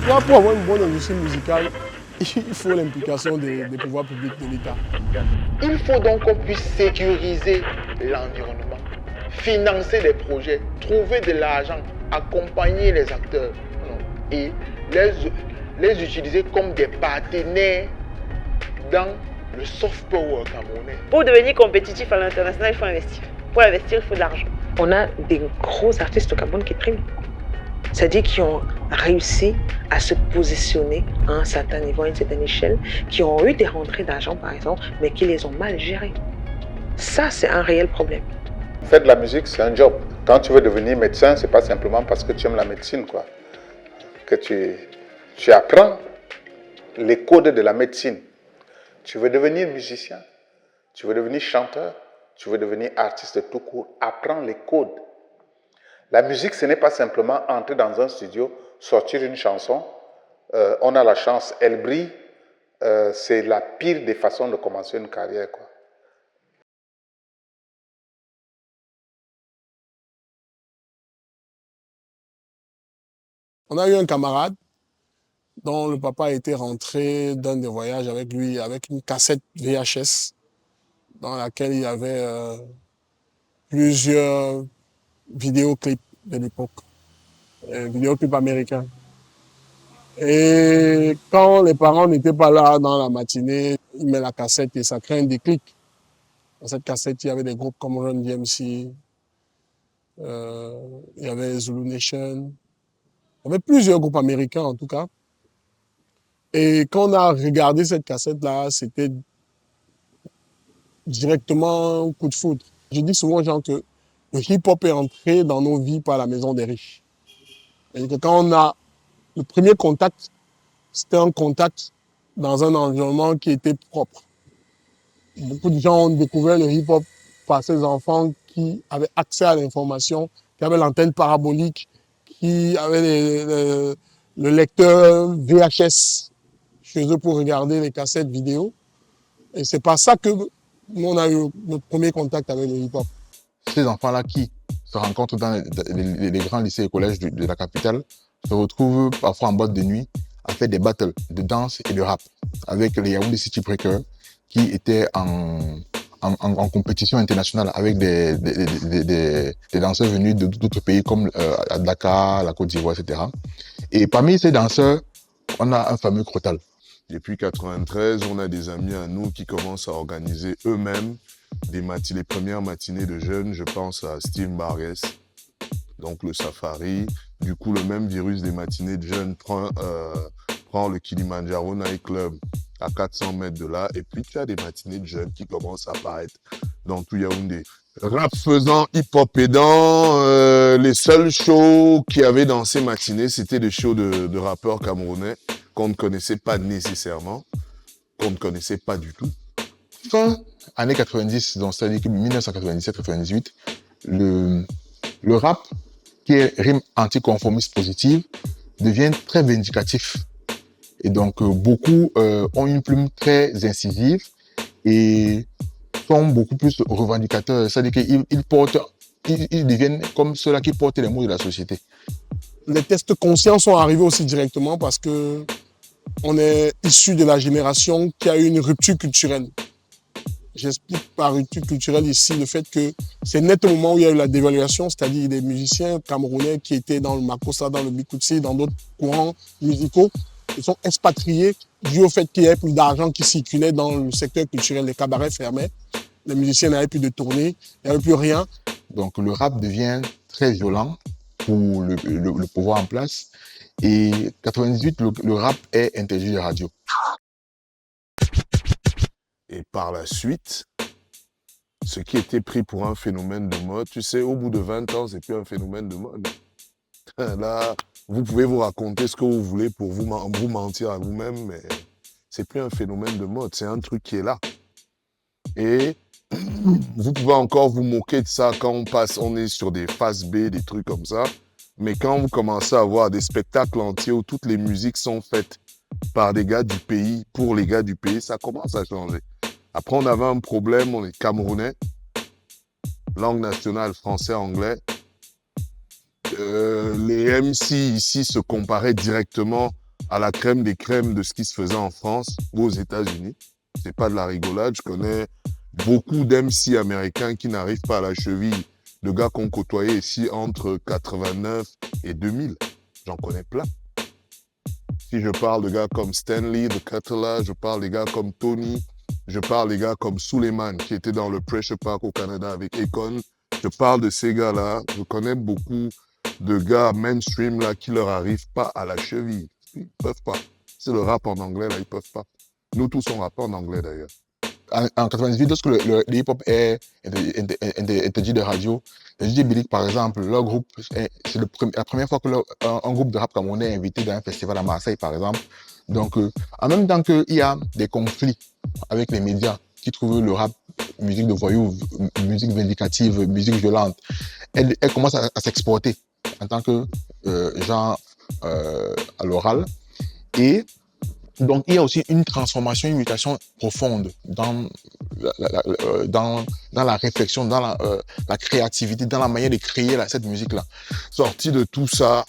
Là, pour avoir une bonne industrie musicale, il faut l'implication des pouvoirs publics de l'État. Il faut donc qu'on puisse sécuriser l'environnement, financer des projets, trouver de l'argent, accompagner les acteurs et les utiliser comme des partenaires dans le soft power camerounais. Pour devenir compétitif à l'international, il faut investir. Pour investir, il faut de l'argent. On a des gros artistes au Cameroun qui priment. C'est-à-dire qui ont réussi à se positionner à un certain niveau, à une certaine échelle, qui ont eu des rentrées d'argent par exemple, mais qui les ont mal gérées. Ça, c'est un réel problème. Faire de la musique, c'est un job. Quand tu veux devenir médecin, c'est pas simplement parce que tu aimes la médecine, quoi. Que tu apprends les codes de la médecine. Tu veux devenir musicien, tu veux devenir chanteur, tu veux devenir artiste tout court. Apprends les codes. La musique, ce n'est pas simplement entrer dans un studio, sortir une chanson. On a la chance, elle brille. C'est la pire des façons de commencer une carrière, quoi. On a eu un camarade dont le papa était rentré d'un des voyages avec lui, avec une cassette VHS dans laquelle il y avait plusieurs vidéoclips de l'époque, vidéoclips américains. Et quand les parents n'étaient pas là dans la matinée, il met la cassette et ça crée un déclic. Dans cette cassette, il y avait des groupes comme Run DMC, il y avait Zulu Nation, il y avait plusieurs groupes américains en tout cas. Et quand on a regardé cette cassette-là, c'était directement un coup de foudre. Je dis souvent aux gens que le hip-hop est entré dans nos vies par la maison des riches. Et que quand on a le premier contact, c'était un contact dans un environnement qui était propre. Beaucoup de gens ont découvert le hip-hop par ces enfants qui avaient accès à l'information, qui avaient l'antenne parabolique, qui avaient le lecteur VHS chez eux pour regarder les cassettes vidéo. Et c'est par ça que nous, on a eu notre premier contact avec le hip-hop. Ces enfants-là qui se rencontrent dans les grands lycées et collèges de la capitale se retrouvent parfois en boîte de nuit à faire des battles de danse et de rap avec les Yaoundé City Breakers qui étaient en compétition internationale avec des danseurs venus d'autres pays comme Dakar, la Côte d'Ivoire, etc. Et parmi ces danseurs, on a un fameux Crotal. Depuis 1993, on a des amis à nous qui commencent à organiser eux-mêmes les premières matinées de jeunes. Je pense à Steve Barres, donc le Safari. Du coup, le même virus des matinées de jeunes prend le Kilimanjaro Night Club à 400 mètres de là. Et puis, tu as des matinées de jeunes qui commencent à apparaître dans tout Yaoundé. Rap faisant, hip-hop aidant, les seuls shows qu'il y avait dans ces matinées, c'était des shows de rappeurs camerounais qu'on ne connaissait pas nécessairement, qu'on ne connaissait pas du tout. Fin années 90, donc c'est-à-dire que 1997-98, le rap, qui est rime anticonformiste positive, devient très vindicatif. Et donc, beaucoup ont une plume très incisive et sont beaucoup plus revendicateurs. C'est-à-dire qu'ils deviennent comme ceux-là qui portent les mots de la société. Les tests conscients sont arrivés aussi directement parce que on est issu de la génération qui a eu une rupture culturelle. J'explique par rupture culturelle ici le fait que c'est net au moment où il y a eu la dévaluation, c'est-à-dire des musiciens camerounais qui étaient dans le Makossa, dans le Bikoutsi, dans d'autres courants musicaux, ils sont expatriés dû au fait qu'il n'y avait plus d'argent qui circulait dans le secteur culturel. Les cabarets fermaient, les musiciens n'avaient plus de tournée, il n'y avait plus rien. Donc le rap devient très violent pour le pouvoir en place. Et 98, le rap est interdit de radio. Et par la suite, ce qui était pris pour un phénomène de mode, tu sais, au bout de 20 ans, c'est plus un phénomène de mode. Là, vous pouvez vous raconter ce que vous voulez pour vous mentir à vous-même, mais c'est plus un phénomène de mode, c'est un truc qui est là. Et vous pouvez encore vous moquer de ça quand on est sur des phases B, des trucs comme ça. Mais quand vous commencez à voir des spectacles entiers où toutes les musiques sont faites par des gars du pays, pour les gars du pays, ça commence à changer. Après, on avait un problème, on est Camerounais, langue nationale français-anglais. Les MC ici se comparaient directement à la crème des crèmes de ce qui se faisait en France ou aux États-Unis. C'est pas de la rigolade. Je connais beaucoup d'MC américains qui n'arrivent pas à la cheville de gars qu'on côtoyait ici entre 89 et 2000. J'en connais plein. Si je parle de gars comme Stanley, The Cutler, je parle des gars comme Tony, je parle des gars comme Suleiman qui était dans le Pressure Park au Canada avec Akon. Je parle de ces gars-là. Je connais beaucoup de gars mainstream là qui leur arrivent pas à la cheville. Ils peuvent pas. C'est le rap en anglais là, ils peuvent pas. Nous tous on rappe en anglais d'ailleurs. En 98, lorsque le hip-hop est interdit de radio, les DJ Bilic, par exemple, leur groupe, c'est la première fois que un groupe de rap camerounais est invité dans un festival à Marseille, par exemple. Donc, en même temps qu'il y a des conflits avec les médias qui trouvent le rap musique de voyous, musique vindicative, musique violente, elle commence à s'exporter en tant que genre à l'oral. Et donc, il y a aussi une transformation, une mutation profonde dans la réflexion, dans la créativité, dans la manière de créer cette musique-là. Sorti de tout ça,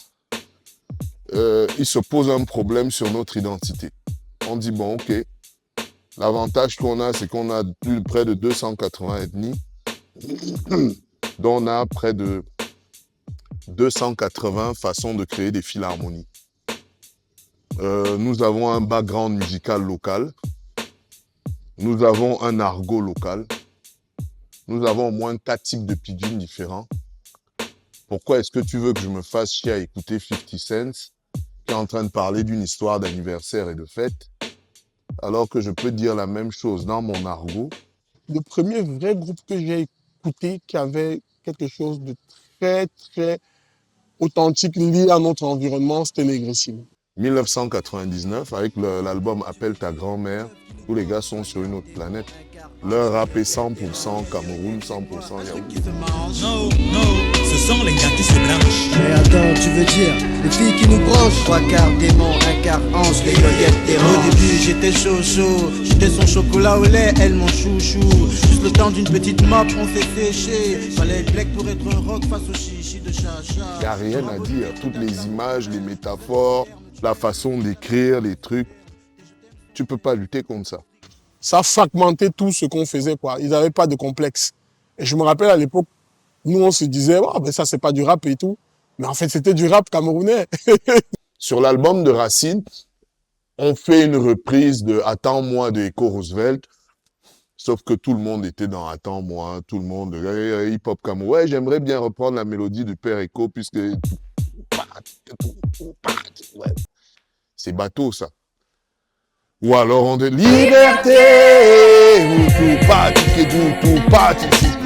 il se pose un problème sur notre identité. On dit, bon, ok, l'avantage qu'on a, c'est qu'on a près de 280 ethnies, dont on a près de 280 façons de créer des philharmonies. Nous avons un background musical local. Nous avons un argot local. Nous avons au moins 4 types de pidgins différents. Pourquoi est-ce que tu veux que je me fasse chier à écouter 50 Cent qui est en train de parler d'une histoire d'anniversaire et de fête, alors que je peux dire la même chose dans mon argot? Le premier vrai groupe que j'ai écouté qui avait quelque chose de très, très authentique lié à notre environnement, c'était Négrissime. 1999, avec l'album Appelle ta grand-mère, où les gars sont sur une autre planète. Leur rap est 100% Cameroun, 100% Yaoundé. Non, ce sont les gars qui se blanchent. Mais attends, tu veux dire, les filles qui nous brochent? 3 quarts démon, 1 quart ange, les goguettes des rangs. Au début j'étais chaud, j'étais son chocolat au lait, elle mon chouchou. Juste le temps d'une petite mop, on s'est séché. Fallait être black pour être un rock face au chichi de chacha. Il n'y a rien à dire, toutes les images, les métaphores, la façon d'écrire, les trucs, tu peux pas lutter contre ça. Ça fragmentait tout ce qu'on faisait, quoi. Ils n'avaient pas de complexe. Et je me rappelle à l'époque, nous on se disait, oh, ben ça c'est pas du rap et tout. Mais en fait c'était du rap camerounais. Sur l'album de Racine, on fait une reprise de Attends-moi de Echo Roosevelt. Sauf que tout le monde était dans Attends-moi, tout le monde, hip-hop Cameroun. Ouais, j'aimerais bien reprendre la mélodie du Père Echo puisque... Ouais. C'est bateau, ça. Ou alors on dit liberté,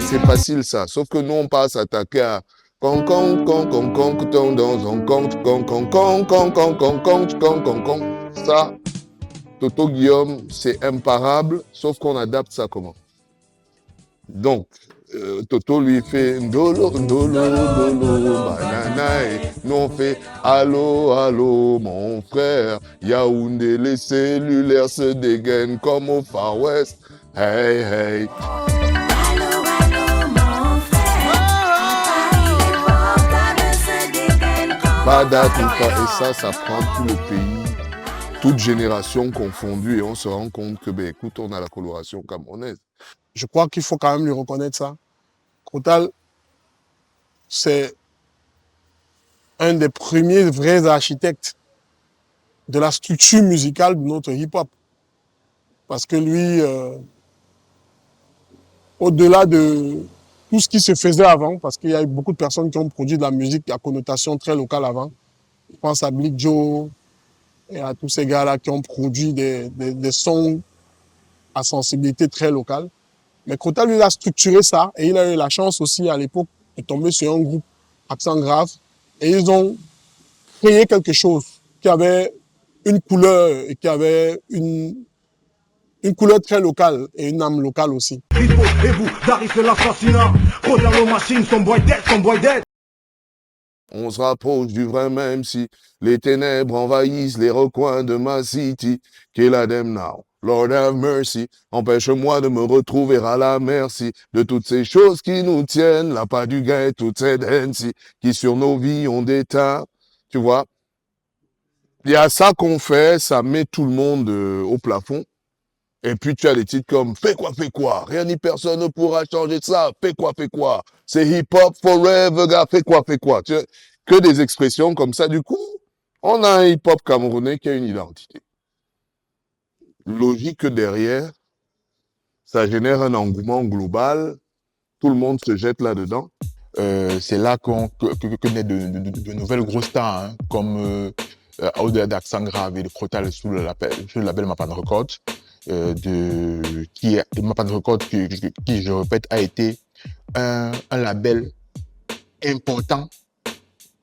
c'est facile, ça. Sauf que nous, on passe à attaquer à... Ça, Toto Guillaume, c'est imparable, sauf qu'on adapte ça comment? Donc, Toto lui fait ndolo, ndolo, ndolo, banana, et nous on fait allô, allô, mon frère, Yaoundé, les cellulaires se dégainent comme au Far West, hey, hey. Allô, allô, mon frère, les portables se dégainent comme Et ça prend tout le pays, toute génération confondue, et on se rend compte que, ben écoute, on a la coloration camerounaise. Je crois qu'il faut quand même lui reconnaître ça. Krotal, c'est un des premiers vrais architectes de la structure musicale de notre hip-hop. Parce que lui, au-delà de tout ce qui se faisait avant, parce qu'il y a eu beaucoup de personnes qui ont produit de la musique à connotation très locale avant. Je pense à Blick Joe et à tous ces gars-là qui ont produit des sons à sensibilité très locale. Mais Krotal, lui, il a structuré ça et il a eu la chance aussi à l'époque de tomber sur un groupe Accent Grave et ils ont créé quelque chose qui avait une couleur et qui avait une couleur très locale et une âme locale aussi. On se rapproche du vrai même si les ténèbres envahissent les recoins de ma city. Kill them now, Lord have mercy. Empêche-moi de me retrouver à la merci de toutes ces choses qui nous tiennent. Là, pas du gain, toute cette haine qui sur nos vies ont des tas. Tu vois, il y a ça qu'on fait, ça met tout le monde au plafond. Et puis tu as des titres comme fais quoi, rien ni personne ne pourra changer ça, fais quoi. C'est hip-hop forever, gars, fais quoi. Tu vois, que des expressions comme ça. Du coup, on a un hip-hop camerounais qui a une identité. Logique que derrière, ça génère un engouement global, tout le monde se jette là-dedans. C'est là que naît de nouvelles grosses stars, hein, comme au-delà d'Accent Grave et de Crotal sous le label Mapan Records, Mapan Records qui, je répète, a été un label important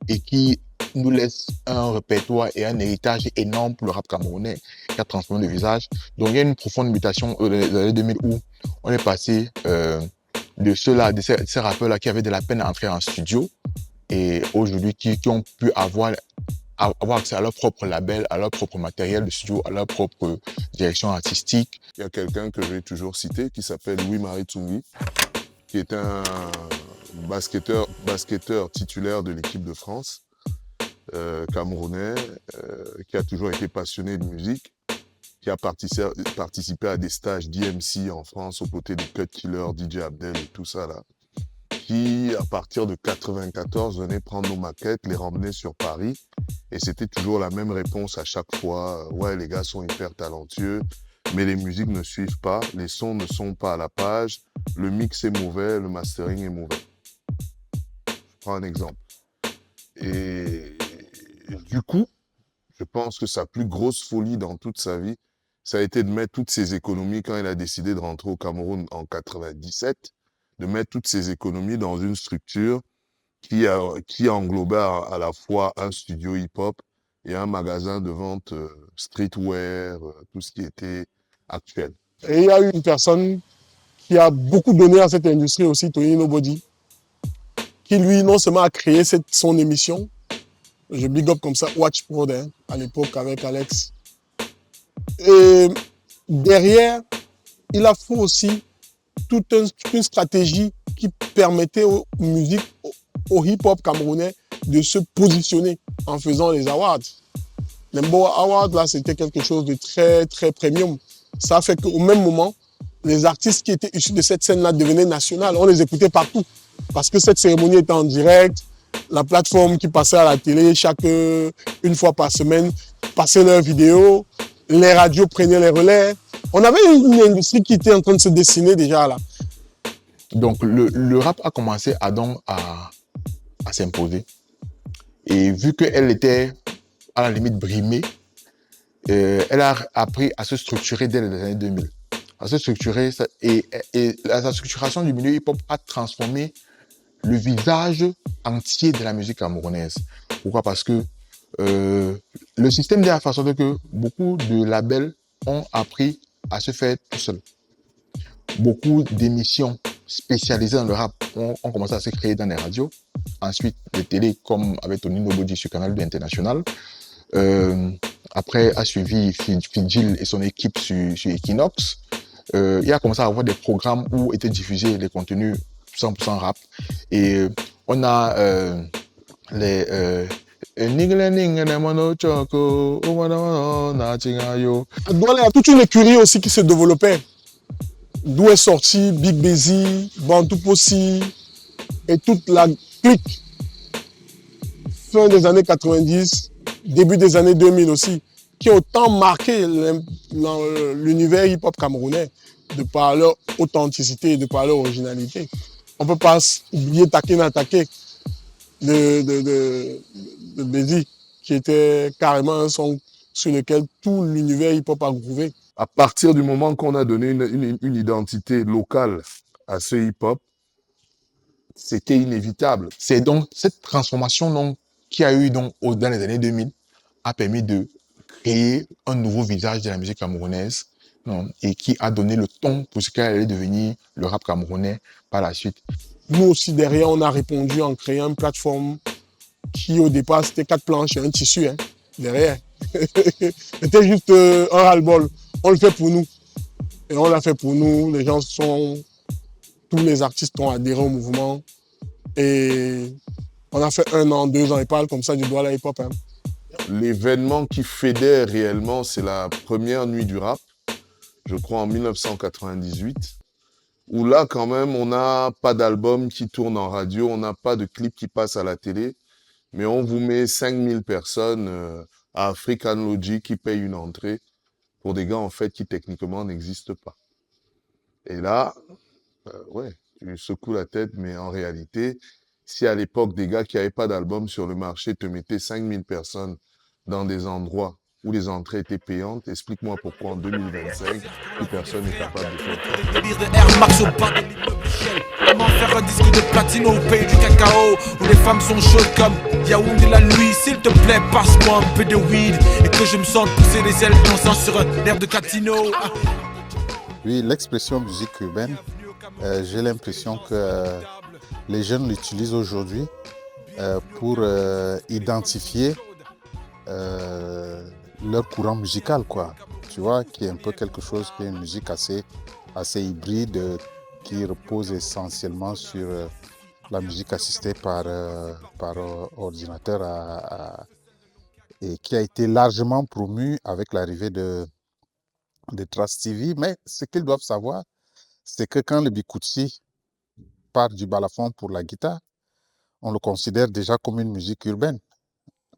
et qui nous laisse un répertoire et un héritage énorme pour le rap camerounais qui a transformé le visage. Donc il y a une profonde mutation dans les années 2000 où on est passé de ces rappeurs-là qui avaient de la peine à entrer en studio et aujourd'hui qui ont pu avoir accès à leur propre label, à leur propre matériel de studio, à leur propre direction artistique. Il y a quelqu'un que j'ai toujours cité qui s'appelle Louis-Marie Tsungui, qui est un basketteur titulaire de l'équipe de France, camerounais, qui a toujours été passionné de musique, qui a participé à des stages d'IMC en France aux côtés de Cut Killer, DJ Abdel et tout ça là, qui à partir de 94 venait prendre nos maquettes, les ramener sur Paris et c'était toujours la même réponse à chaque fois. Ouais, les gars sont hyper talentueux, mais les musiques ne suivent pas, les sons ne sont pas à la page, le mix est mauvais, le mastering est mauvais. Je prends un exemple. Et du coup, je pense que sa plus grosse folie dans toute sa vie, ça a été de mettre toutes ses économies quand il a décidé de rentrer au Cameroun en 97, de mettre toutes ses économies dans une structure qui englobait à la fois un studio hip-hop et un magasin de vente streetwear, tout ce qui était actuel. Et il y a eu une personne qui a beaucoup donné à cette industrie aussi, Tony Nobody, qui lui non seulement a créé son émission, je big up comme ça, Watch Prod, hein, à l'époque avec Alex. Et derrière, il a fait aussi toute une stratégie qui permettait aux musiques, au hip-hop camerounais de se positionner en faisant les awards. Les Mbo Awards, là, c'était quelque chose de très, très premium. Ça a fait qu'au même moment, les artistes qui étaient issus de cette scène-là devenaient nationales. On les écoutait partout. Parce que cette cérémonie était en direct. La plateforme qui passait à la télé une fois par semaine passait leurs vidéos. Les radios prenaient les relais. On avait une industrie qui était en train de se dessiner déjà là. Donc le rap a commencé à s'imposer. Et vu qu'elle était à la limite brimée, elle a appris à se structurer dès les années 2000. À se structurer, et la structuration du milieu hip-hop a transformé le visage entier de la musique camerounaise. Pourquoi? Parce que le système de la façon que beaucoup de labels ont appris à se faire tout seuls. Beaucoup d'émissions spécialisées dans le rap ont commencé à se créer dans les radios. Ensuite, les télés, comme avec Tony Nobody sur Canal 2 International. Après, a suivi Fidjil et son équipe sur Equinox. Il a commencé à avoir des programmes où étaient diffusés les contenus 100% rap. Et on a il y a toute une écurie aussi qui se développait. D'où est sorti Big Busy, Bantou Possi et toute la clique. Fin des années 90, début des années 2000 aussi, qui ont autant marqué l'univers hip-hop camerounais de par leur authenticité et de par leur originalité. On ne peut pas oublier Takena Take de Busy, qui était carrément un son sur lequel tout l'univers hip-hop a grouvé. À partir du moment qu'on a donné une identité locale à ce hip-hop, c'était inévitable. C'est donc cette transformation qui a eu dans les années 2000 a permis de créer un nouveau visage de la musique camerounaise et qui a donné le ton pour ce qu'elle allait devenir le rap camerounais par la suite. Nous aussi, derrière, on a répondu en créant une plateforme qui au départ c'était 4 planches et un tissu derrière. C'était juste un ras-le-bol. On le fait pour nous. Et on l'a fait pour nous. Tous les artistes ont adhéré au mouvement. Et on a fait 1 an, 2 ans, et parle comme ça du Douala hip-hop. L'événement qui fédère réellement, c'est la première nuit du rap, je crois en 1998, où là, quand même, on n'a pas d'album qui tourne en radio, on n'a pas de clip qui passe à la télé, mais on vous met 5000 personnes à African Logic qui payent une entrée pour des gars, en fait, qui techniquement n'existent pas. Et là, ouais, tu secoues la tête, mais en réalité, si à l'époque, des gars qui n'avaient pas d'album sur le marché te mettaient 5000 personnes dans des endroits où les entrées étaient payantes, explique-moi pourquoi en 2025, plus personne n'est capable de faire ça. Délire de Air Max au bas de l'immeuble Shell. Comment faire un disque de platine au pays du cacao, où les femmes sont chaudes comme Yaoundé la nuit. S'il te plaît, passe-moi un peu de weed et que je me sente pousser les ailes dansant sur un air de Catino. Oui, l'expression musique urbaine, j'ai l'impression que les jeunes l'utilisent aujourd'hui pour identifier leur courant musical, quoi. Tu vois, qui est un peu quelque chose, qui est une musique assez hybride, qui repose essentiellement sur la musique assistée par ordinateur et qui a été largement promue avec l'arrivée de Trace TV. Mais ce qu'ils doivent savoir, c'est que quand le Bikutsi part du balafon pour la guitare, on le considère déjà comme une musique urbaine.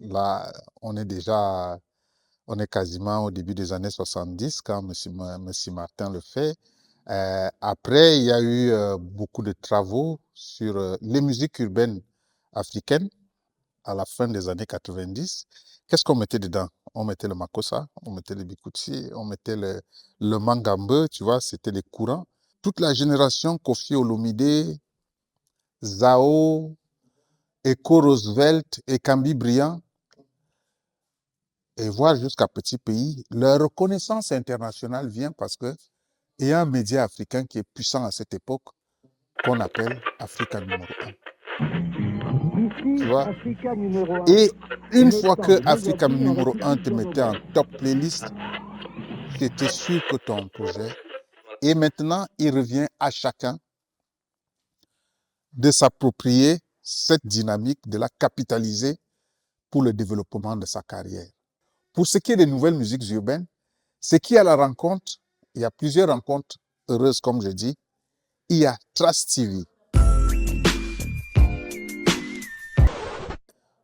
Là, on est quasiment au début des années 70 quand M. Martin le fait. Après, il y a eu beaucoup de travaux sur les musiques urbaines africaines à la fin des années 90. Qu'est-ce qu'on mettait dedans? On mettait le makossa, on mettait le bikutsi, on mettait le mangambe, tu vois, c'était les courants. Toute la génération Koffi Olomide, Zao, Echo Roosevelt et Kambi Bryant, et voire jusqu'à Petit Pays, leur reconnaissance internationale vient parce que il y a un média africain qui est puissant à cette époque, qu'on appelle Africa numéro 1. Tu vois? Et une fois que Africa numéro 1 te mettait en top playlist, c'était sûr que ton projet. Et maintenant, il revient à chacun de s'approprier cette dynamique, de la capitaliser pour le développement de sa carrière. Pour ce qui est des nouvelles musiques urbaines, c'est qu'il y a la rencontre, il y a plusieurs rencontres heureuses, comme je dis. Il y a Trace TV.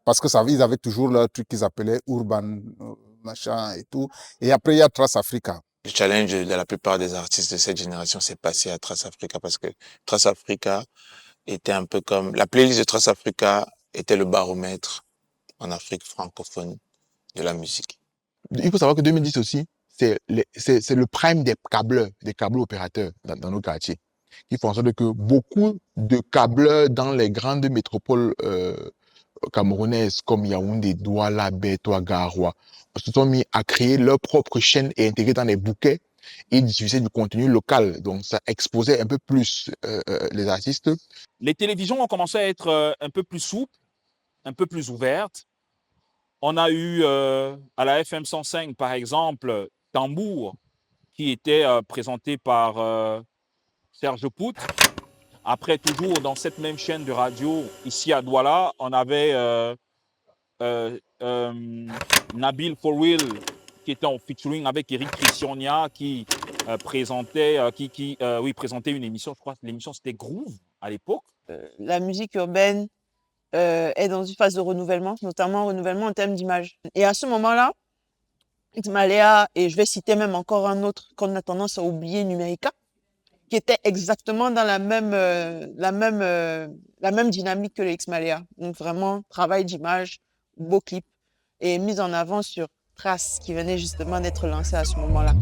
Parce que ça, ils avaient toujours leur truc qu'ils appelaient Urban, machin et tout. Et après, il y a Trace Africa. Le challenge de la plupart des artistes de cette génération s'est passé à Trace Africa parce que Trace Africa était un peu comme... La playlist de Trace Africa était le baromètre en Afrique francophone de la musique. Il faut savoir que 2010 aussi, c'est le prime des câbleurs opérateurs dans nos quartiers, qui font en sorte que beaucoup de câbleurs dans les grandes métropoles camerounaises comme Yaoundé, Douala, Beto, Garoua se sont mis à créer leur propre chaîne et intégrer dans les bouquets et diffuser du contenu local. Donc ça exposait un peu plus les artistes. Les télévisions ont commencé à être un peu plus souples, un peu plus ouvertes. On a eu à la FM 105, par exemple, Tambour, qui était présenté par Serge Poutre. Après, toujours dans cette même chaîne de radio, ici à Douala, on avait Nabil Forwil, qui était en featuring avec Eric Christiania, qui présentait une émission. Je crois que l'émission, c'était Groove à l'époque. La musique urbaine est dans une phase de renouvellement, notamment renouvellement en termes d'image. Et à ce moment-là, Xmalea, et je vais citer même encore un autre qu'on a tendance à oublier, Numérica, qui était exactement dans la même dynamique que le Xmalea. Donc vraiment, travail d'image, beau clip, et mise en avant sur Trace, qui venait justement d'être lancé à ce moment-là.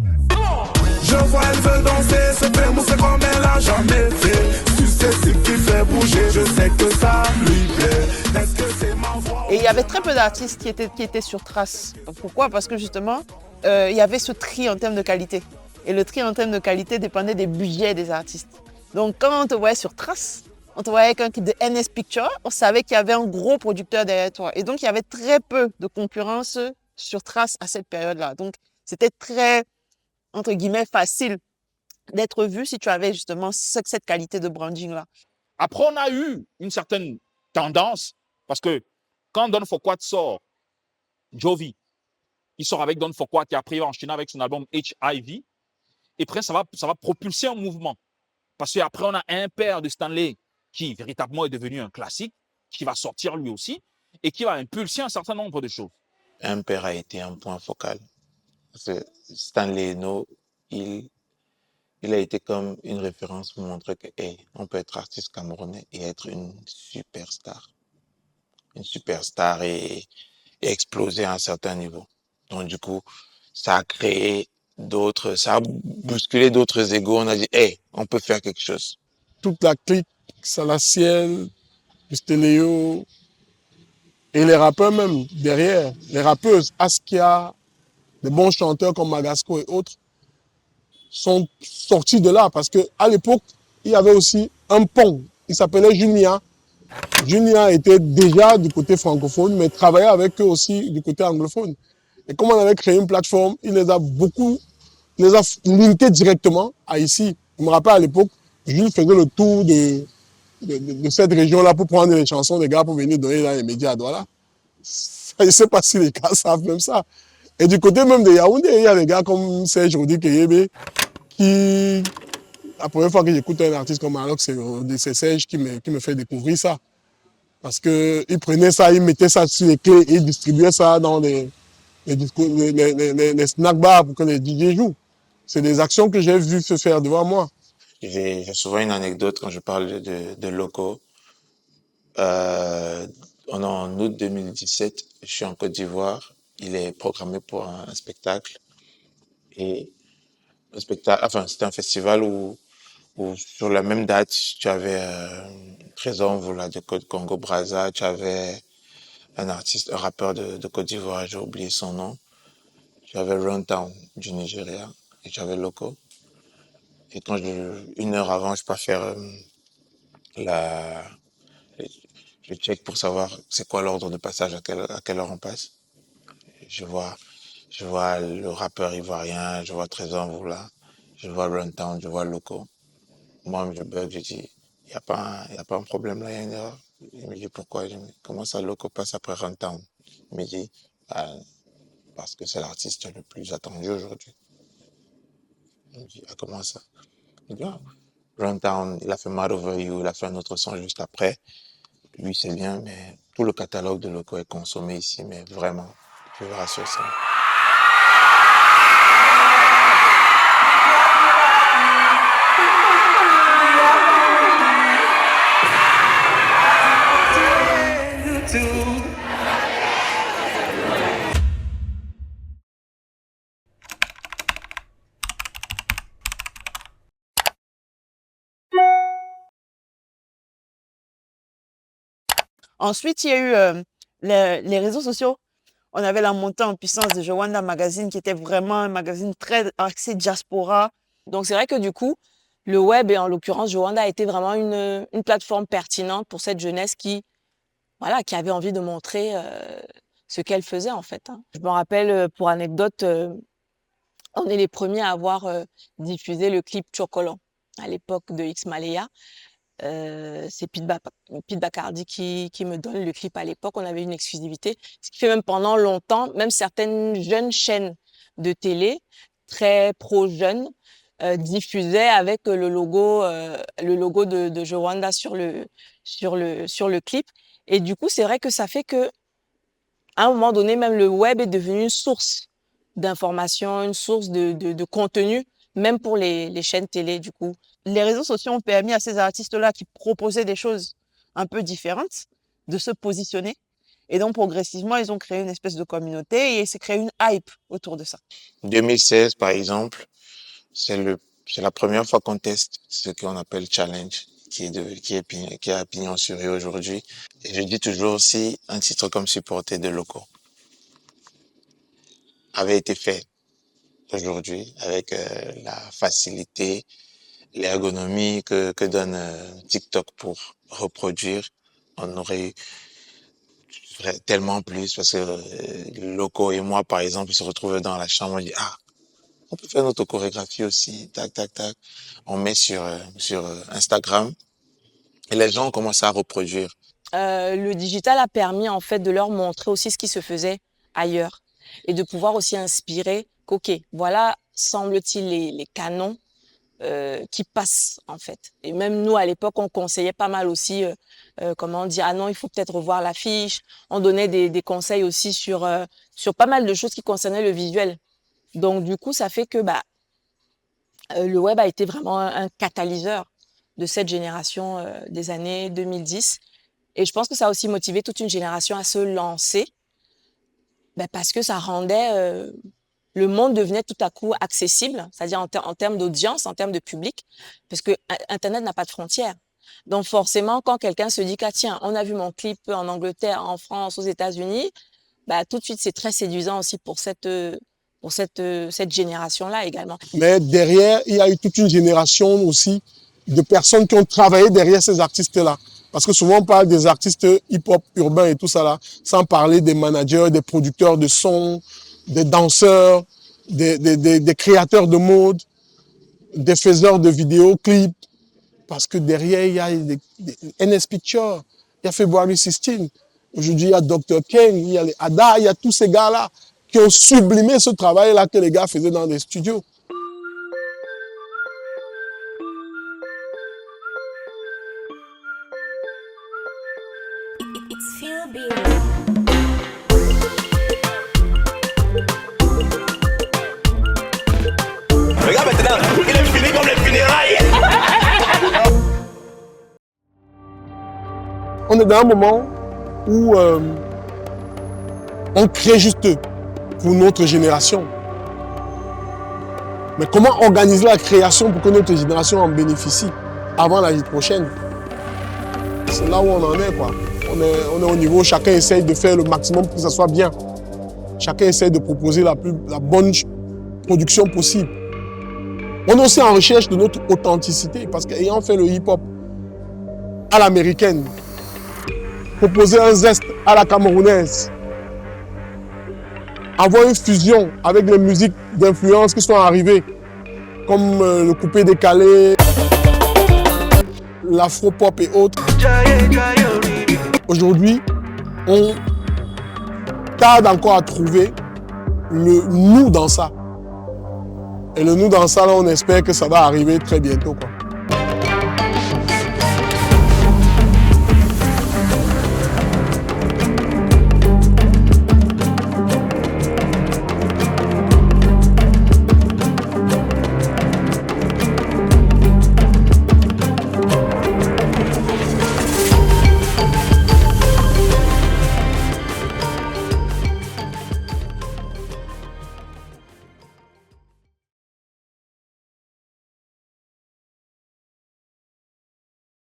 Je vois elle veut danser, se fait mousser comme elle a jamais fait. Tu sais ce qui fait bouger, je sais que ça lui plaît. Est-ce que c'est ma voix? Et il y avait très peu d'artistes qui étaient sur Trace. Pourquoi? Parce que justement, il y avait ce tri en termes de qualité. Et le tri en termes de qualité dépendait des budgets des artistes. Donc quand on te voyait sur Trace, on te voyait avec un clip de NS Picture, on savait qu'il y avait un gros producteur derrière toi. Et donc, il y avait très peu de concurrence sur Trace à cette période-là. Donc, c'était très, entre guillemets, facile d'être vu si tu avais justement cette qualité de branding-là. Après, on a eu une certaine tendance, parce que quand Don Foquat sort, Jovi, il sort avec Don Foquat qui après il va enchaîner avec son album HIV, et après, ça va propulser un mouvement. Parce qu'après, on a un père de Stanley qui véritablement est devenu un classique, qui va sortir lui aussi, et qui va impulser un certain nombre de choses. Un père a été un point focal. Parce que Stanley Eno, il a été comme une référence pour montrer que hey, on peut être artiste camerounais et être une superstar. Une superstar et exploser à un certain niveau. Donc du coup, ça a créé d'autres, ça a bousculé d'autres égos. On a dit, hey, on peut faire quelque chose. Toute la clique, Salaciel, Stéléo, et les rappeurs même derrière, les rappeuses, Askia, des bons chanteurs comme Magasco et autres, sont sortis de là parce qu'à l'époque, il y avait aussi un pont. Il s'appelait Junia. Junia était déjà du côté francophone, mais travaillait avec eux aussi du côté anglophone. Et comme on avait créé une plateforme, il les a linkés directement à ici. Je me rappelle à l'époque, Jules faisait le tour de cette région-là pour prendre les chansons des gars pour venir donner dans les médias à Douala. Je ne sais pas si les gars savent même ça. Et du côté même de Yaoundé, il y a des gars comme Serge Rodi Keyebe qui, la première fois que j'écoute un artiste comme Alok, c'est Serge qui me fait découvrir ça. Parce qu'il prenait ça, il mettait ça sur les clés et il distribuait ça dans les snack bars pour que les DJ jouent. C'est des actions que j'ai vues se faire devant moi. J'ai souvent une anecdote quand je parle de Loco. En août 2017, je suis en Côte d'Ivoire. Il est programmé pour un spectacle. Et le spectacle, enfin, c'était un festival où sur la même date, tu avais Trésor Mvula de Congo-Brazza, tu avais un artiste, un rappeur de Côte d'Ivoire, j'ai oublié son nom. Tu avais Runtown du Nigeria et tu avais Loco. Et une heure avant, je pars faire je check pour savoir c'est quoi l'ordre de passage, à quelle heure on passe. Je vois le rappeur ivoirien, je vois Trésor Mvula, je vois Runtown, je vois Loco. Moi, je bug, je dis, il n'y a pas un problème là, il y a une erreur. Il me dit pourquoi? Je dis, comment ça, Loco passe après Runtown? Il me dit, parce que c'est l'artiste le plus attendu aujourd'hui. Je me dis, comment ça? Il dit, Runtown, il a fait Mad Over You, il a fait un autre son juste après. Lui, c'est bien, mais tout le catalogue de Loco est consommé ici, mais vraiment, je vous rassure ça. Ensuite, il y a eu les réseaux sociaux. On avait la montée en puissance de Jowanda Magazine, qui était vraiment un magazine très axé diaspora. Donc, c'est vrai que du coup, le web, et en l'occurrence, Jowanda a été vraiment une plateforme pertinente pour cette jeunesse qui avait envie de montrer ce qu'elle faisait, en fait. Je me rappelle, pour anecdote, on est les premiers à avoir diffusé le clip Chocolat à l'époque de X Malaya. C'est Pete Bacardi qui me donne le clip à l'époque. On avait une exclusivité. Ce qui fait même pendant longtemps, même certaines jeunes chaînes de télé, très pro-jeunes, diffusaient avec le logo de Jowanda sur le clip. Et du coup, c'est vrai que ça fait que, à un moment donné, même le web est devenu une source d'information, une source de contenu, même pour les chaînes télé, du coup. Les réseaux sociaux ont permis à ces artistes-là qui proposaient des choses un peu différentes de se positionner. Et donc, progressivement, ils ont créé une espèce de communauté et il s'est créé une hype autour de ça. 2016, par exemple, c'est la première fois qu'on teste ce qu'on appelle challenge, qui a pignon sur rue aujourd'hui. Et je dis toujours aussi, un titre comme Supporter de Loco avait été fait aujourd'hui avec la facilité, l'ergonomie que donne TikTok pour reproduire, on aurait tellement plus parce que Loco et moi, par exemple, on se retrouve dans la chambre, on dit ah, on peut faire notre chorégraphie aussi, tac, tac, tac. On met sur Instagram et les gens commencent à reproduire. Le digital a permis en fait de leur montrer aussi ce qui se faisait ailleurs et de pouvoir aussi inspirer qu'ok, voilà, semble-t-il les canons qui passent en fait. Et même nous à l'époque, on conseillait pas mal aussi, comment dire, ah non, il faut peut-être revoir l'affiche. On donnait des conseils aussi sur pas mal de choses qui concernaient le visuel. Donc du coup, ça fait que le web a été vraiment un catalyseur de cette génération des années 2010. Et je pense que ça a aussi motivé toute une génération à se lancer parce que ça rendait... le monde devenait tout à coup accessible, c'est-à-dire en termes d'audience, en termes de public, parce que Internet n'a pas de frontières. Donc forcément, quand quelqu'un se dit « tiens, on a vu mon clip en Angleterre, en France, aux États-Unis », tout de suite, c'est très séduisant aussi pour cette génération-là également. Mais derrière, il y a eu toute une génération aussi de personnes qui ont travaillé derrière ces artistes-là. Parce que souvent, on parle des artistes hip-hop urbains et tout ça là, sans parler des managers, des producteurs de sons, des danseurs, des créateurs de mode, des faiseurs de vidéoclips. Parce que derrière, il y a NS Pictures, il y a February 16. Aujourd'hui, il y a Dr. Ken, il y a les Ada, il y a tous ces gars-là qui ont sublimé ce travail-là que les gars faisaient dans des studios. Regarde maintenant, il est fini comme les funérailles. On est dans un moment où on crée juste pour notre génération. Mais comment organiser la création pour que notre génération en bénéficie avant l'année prochaine? C'est là où on en est, quoi. On est au niveau, chacun essaye de faire le maximum pour que ça soit bien. Chacun essaye de proposer la bonne production possible. On est aussi en recherche de notre authenticité parce qu'ayant fait le hip-hop à l'américaine, proposer un zeste à la camerounaise, avoir une fusion avec les musiques d'influence qui sont arrivées, comme le coupé décalé, l'afro-pop et autres. Aujourd'hui, on tarde encore à trouver le nous dans ça. Et le nous dans ça, là, on espère que ça va arriver très bientôt, quoi.